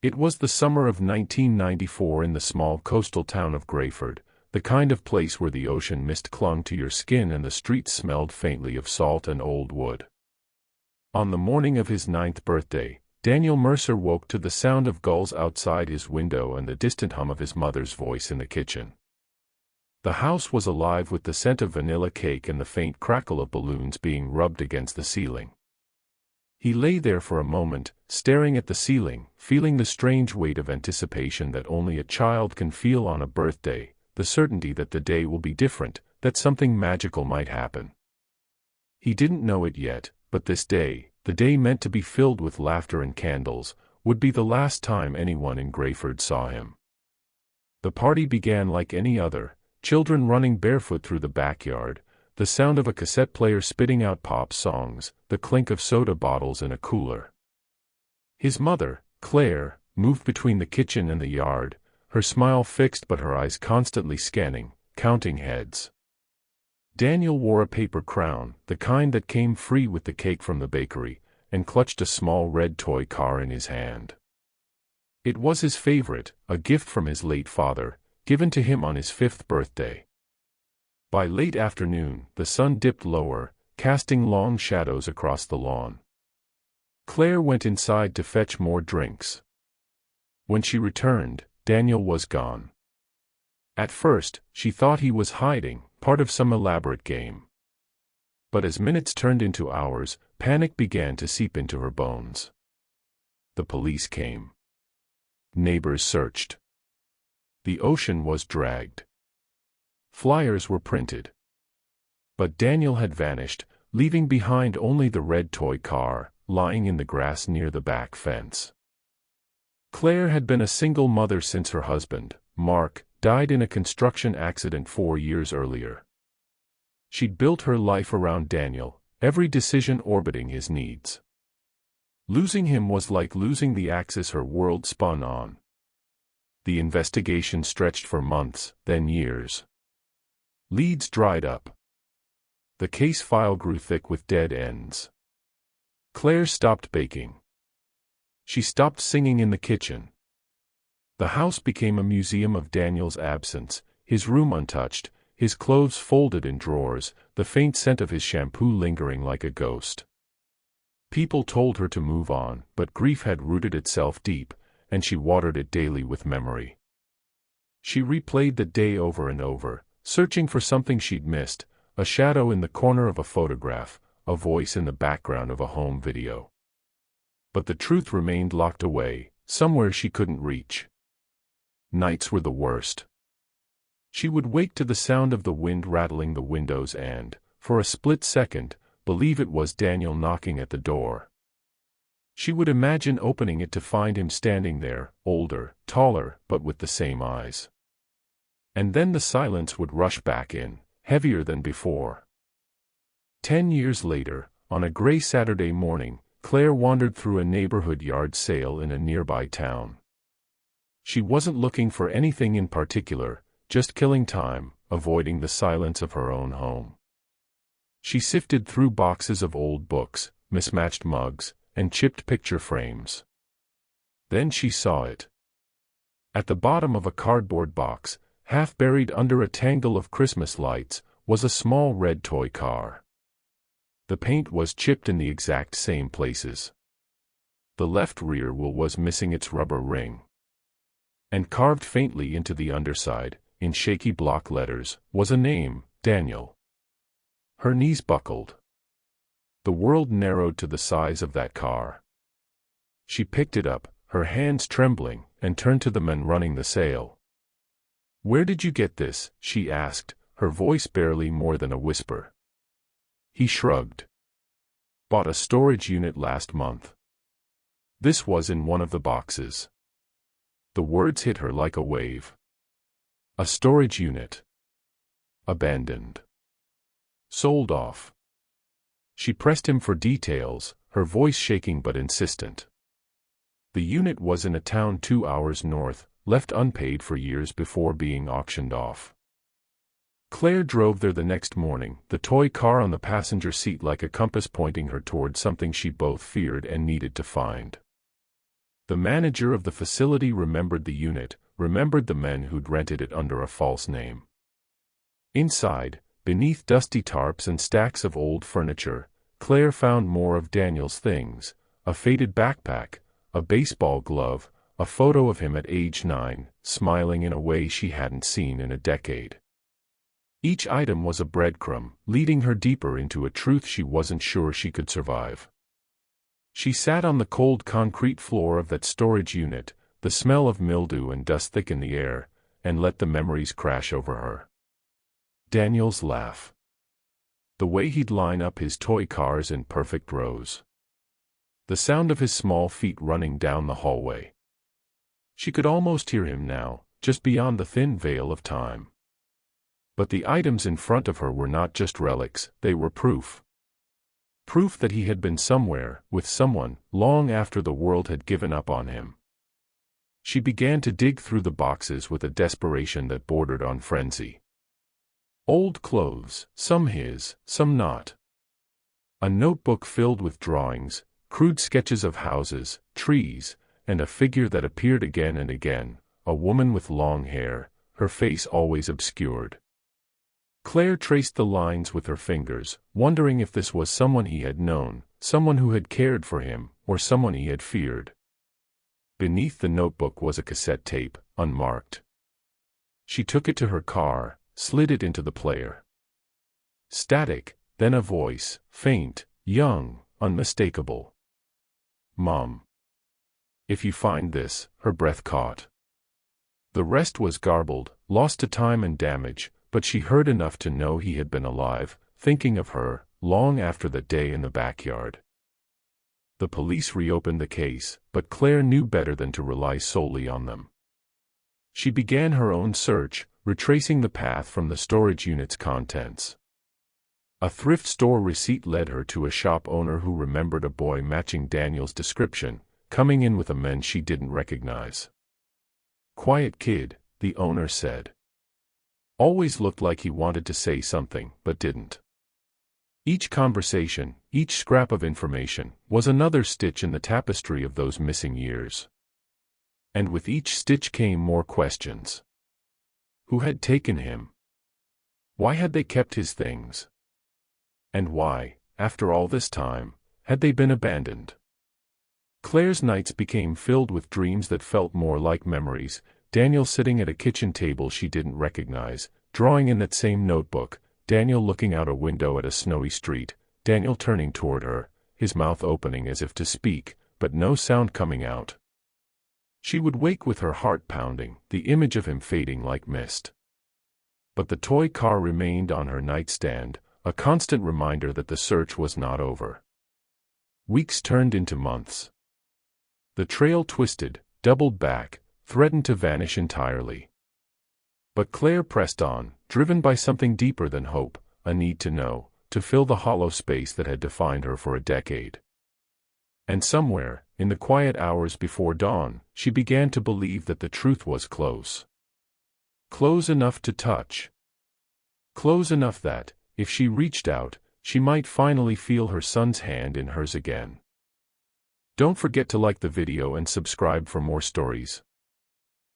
It was the summer of 1994 in the small coastal town of Grayford, the kind of place where the ocean mist clung to your skin and the streets smelled faintly of salt and old wood. On the morning of his 9th birthday, Daniel Mercer woke to the sound of gulls outside his window and the distant hum of his mother's voice in the kitchen. The house was alive with the scent of vanilla cake and the faint crackle of balloons being rubbed against the ceiling. He lay there for a moment, staring at the ceiling, feeling the strange weight of anticipation that only a child can feel on a birthday, the certainty that the day will be different, that something magical might happen. He didn't know it yet, but this day, the day meant to be filled with laughter and candles, would be the last time anyone in Grayford saw him. The party began like any other, children running barefoot through the backyard, the sound of a cassette player spitting out pop songs, the clink of soda bottles in a cooler. His mother, Claire, moved between the kitchen and the yard, her smile fixed but her eyes constantly scanning, counting heads. Daniel wore a paper crown, the kind that came free with the cake from the bakery, and clutched a small red toy car in his hand. It was his favorite, a gift from his late father, given to him on his 5th birthday. By late afternoon, the sun dipped lower, casting long shadows across the lawn. Claire went inside to fetch more drinks. When she returned, Daniel was gone. At first, she thought he was hiding, part of some elaborate game. But as minutes turned into hours, panic began to seep into her bones. The police came. Neighbors searched. The ocean was dragged. Flyers were printed. But Daniel had vanished, leaving behind only the red toy car, lying in the grass near the back fence. Claire had been a single mother since her husband, Mark, died in a construction accident 4 years earlier. She'd built her life around Daniel, every decision orbiting his needs. Losing him was like losing the axis her world spun on. The investigation stretched for months, then years. Leads dried up. The case file grew thick with dead ends. Claire stopped baking. She stopped singing in the kitchen. The house became a museum of Daniel's absence, his room untouched, his clothes folded in drawers, the faint scent of his shampoo lingering like a ghost. People told her to move on, but grief had rooted itself deep, and she watered it daily with memory. She replayed the day over and over, searching for something she'd missed, a shadow in the corner of a photograph, a voice in the background of a home video. But the truth remained locked away, somewhere she couldn't reach. Nights were the worst. She would wake to the sound of the wind rattling the windows and, for a split second, believe it was Daniel knocking at the door. She would imagine opening it to find him standing there, older, taller, but with the same eyes. And then the silence would rush back in, heavier than before. 10 years later, on a gray Saturday morning, Claire wandered through a neighborhood yard sale in a nearby town. She wasn't looking for anything in particular, just killing time, avoiding the silence of her own home. She sifted through boxes of old books, mismatched mugs, and chipped picture frames. Then she saw it. At the bottom of a cardboard box, half buried under a tangle of Christmas lights, was a small red toy car. The paint was chipped in the exact same places. The left rear wheel was missing its rubber ring. And carved faintly into the underside, in shaky block letters, was a name, Daniel. Her knees buckled. The world narrowed to the size of that car. She picked it up, her hands trembling, and turned to the man running the sale. "Where did you get this?" she asked, her voice barely more than a whisper. He shrugged. "Bought a storage unit last month." This was in one of the boxes. The words hit her like a wave. A storage unit. Abandoned. Sold off. She pressed him for details, her voice shaking but insistent. The unit was in a town 2 hours north, left unpaid for years before being auctioned off. Claire drove there the next morning, the toy car on the passenger seat like a compass pointing her toward something she both feared and needed to find. The manager of the facility remembered the unit, remembered the men who'd rented it under a false name. Inside, beneath dusty tarps and stacks of old furniture, Claire found more of Daniel's things: a faded backpack, a baseball glove, a photo of him at age 9, smiling in a way she hadn't seen in a decade. Each item was a breadcrumb, leading her deeper into a truth she wasn't sure she could survive. She sat on the cold concrete floor of that storage unit, the smell of mildew and dust thick in the air, and let the memories crash over her. Daniel's laugh. The way he'd line up his toy cars in perfect rows. The sound of his small feet running down the hallway. She could almost hear him now, just beyond the thin veil of time. But the items in front of her were not just relics, they were proof. Proof that he had been somewhere, with someone, long after the world had given up on him. She began to dig through the boxes with a desperation that bordered on frenzy. Old clothes, some his, some not. A notebook filled with drawings, crude sketches of houses, trees, and a figure that appeared again and again, a woman with long hair, her face always obscured. Claire traced the lines with her fingers, wondering if this was someone he had known, someone who had cared for him, or someone he had feared. Beneath the notebook was a cassette tape, unmarked. She took it to her car, slid it into the player. Static, then a voice, faint, young, unmistakable. "Mom. If you find this," her breath caught. The rest was garbled, lost to time and damage, but she heard enough to know he had been alive, thinking of her, long after that day in the backyard. The police reopened the case, but Claire knew better than to rely solely on them. She began her own search, retracing the path from the storage unit's contents. A thrift store receipt led her to a shop owner who remembered a boy matching Daniel's description, coming in with a man she didn't recognize. "Quiet kid," the owner said. Always looked like he wanted to say something, but didn't. Each conversation, each scrap of information, was another stitch in the tapestry of those missing years. And with each stitch came more questions. Who had taken him? Why had they kept his things? And why, after all this time, had they been abandoned? Claire's nights became filled with dreams that felt more like memories: Daniel sitting at a kitchen table she didn't recognize, drawing in that same notebook, Daniel looking out a window at a snowy street, Daniel turning toward her, his mouth opening as if to speak, but no sound coming out. She would wake with her heart pounding, the image of him fading like mist. But the toy car remained on her nightstand, a constant reminder that the search was not over. Weeks turned into months. The trail twisted, doubled back, threatened to vanish entirely. But Claire pressed on, driven by something deeper than hope, a need to know, to fill the hollow space that had defined her for a decade. And somewhere, in the quiet hours before dawn, she began to believe that the truth was close. Close enough to touch. Close enough that, if she reached out, she might finally feel her son's hand in hers again. Don't forget to like the video and subscribe for more stories.